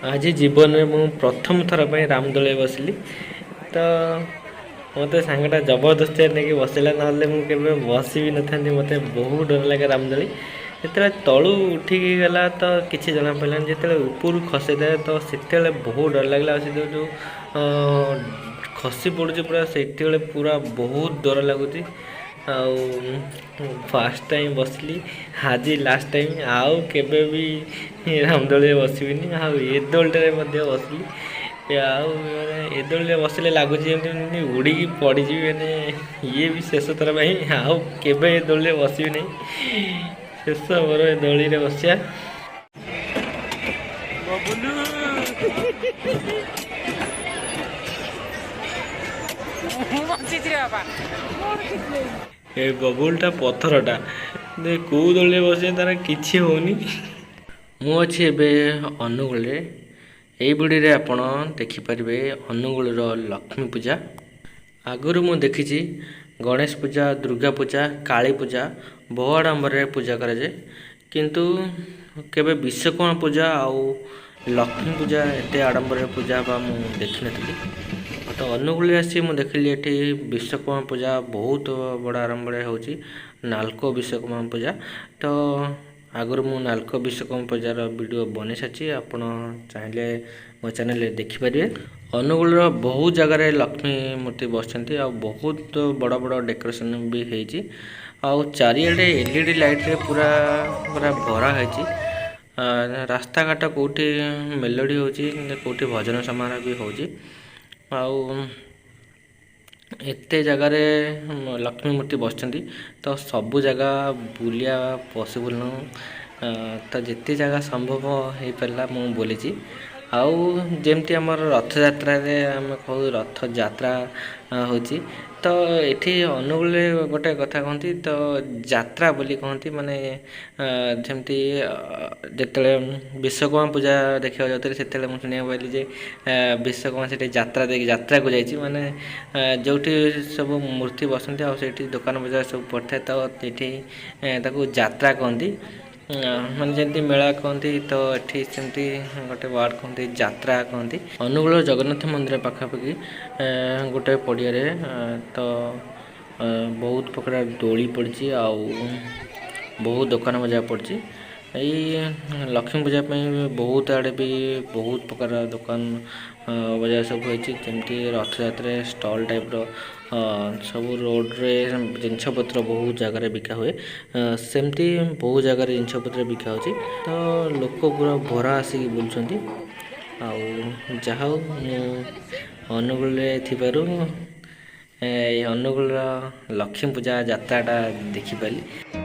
आज जीवन में मु प्रथम थर पर रामदोली बसली तो मत सांगटा जबरदस्ती नहीं बसला ना मुझे बस भी न था मत बहुत डर लगे रामदोली जो तलू उठिक गला तो किसी जना पड़ानी जो ऊपर खसी थाए तो से बहुत डर लगला जो खसी पड़ू पूरा से पूरा बहुत डर लगुच फास्ट टाइम बसली आज लास्ट टाइम आउ केबे भी रामदोली बसबिनी ए दोलटे बसली ए दोलटे बसले लगुच उड़ी पड़जी मैंने ये भी शेष थर भाई आउ केबे ए दोलटे बसबी नहीं शेष मोर ए दोली रे बसिया ए बबुलटा पथरटा कौ दोले बस तार कि होनी मु अच्छी अनुगुल ये वीडियो आपण देखिपारे अनुगुल लक्ष्मी पूजा आगुरी मु देखी गणेश पूजा दुर्गा पूजा काली पूजा बहु आडम्बर पूजा कराए किंतु केबे विश्वकर्मा पूजा आउ लक्ष्मी पूजा एत आडम्बर पूजा मु देखी नी तो अनुगुल आसी मुझे देखिली ये विश्वकर्मा पूजा बहुत बड़ा आरंभ हो नालको विश्वकर्मा पूजा तो आगुरी मु नालको विश्वकर्मा पूजार वीडियो बन सारी आप चाहिए मो चैनल देखिपारे अनुगुल बहुत जगार लक्ष्मी मूर्ति बसती आ बहुत बड़ बड़ डेकोरेशन भी होती चारिआडे एलईडी लाइट रे पूरा पूरा भरा है रास्ता घाट कौटी मेलोडी होती भजन समारोह भी होती एते जगार लक्ष्मी मूर्ति बसती तो सबू जगह बुलिया पॉसिबल न तो जिते जगह संभव हो पारा मु बोली आउ जमती आम रथ यात्रा आम कहू रथ यात्रा होची तो ये अनुगुल गोटे कथा कहती तो यात्रा बोली कहती माने जमती जिते विश्वकर्मा पूजा देखा जाते से मुझे शुणा पाइली जे विश्वकर्मा से यात्रा को जाइए माने जो सब मूर्ति बसती आठी दुकान बजार सब पड़ता तो ये यात्रा कहती माने जमी मेला कहती तो ये सेमती गोटे वार्ड कहती यात्रा कहती अनुगुल जगन्नाथ मंदिर पाखापाखि गोटे पड़िया तो बहुत प्रकार दोली पड़ी आउ बहुत दुकान बजार पड़ी यही लक्ष्मी पूजा बहुत आड़े भी बहुत प्रकार दुकान बजार सब होती रथ यात्रा स्टॉल टाइप सब रोड रे जिनस पत्र बहुत जगह बिका हुए सेमती बहुत जगह जिनस पत्र बिका हो तो लोक पूरा भरा आसिक बुलूँ आउ अनुगुल अनुगुल लक्ष्मी पूजा यात्राटा देखिपारी।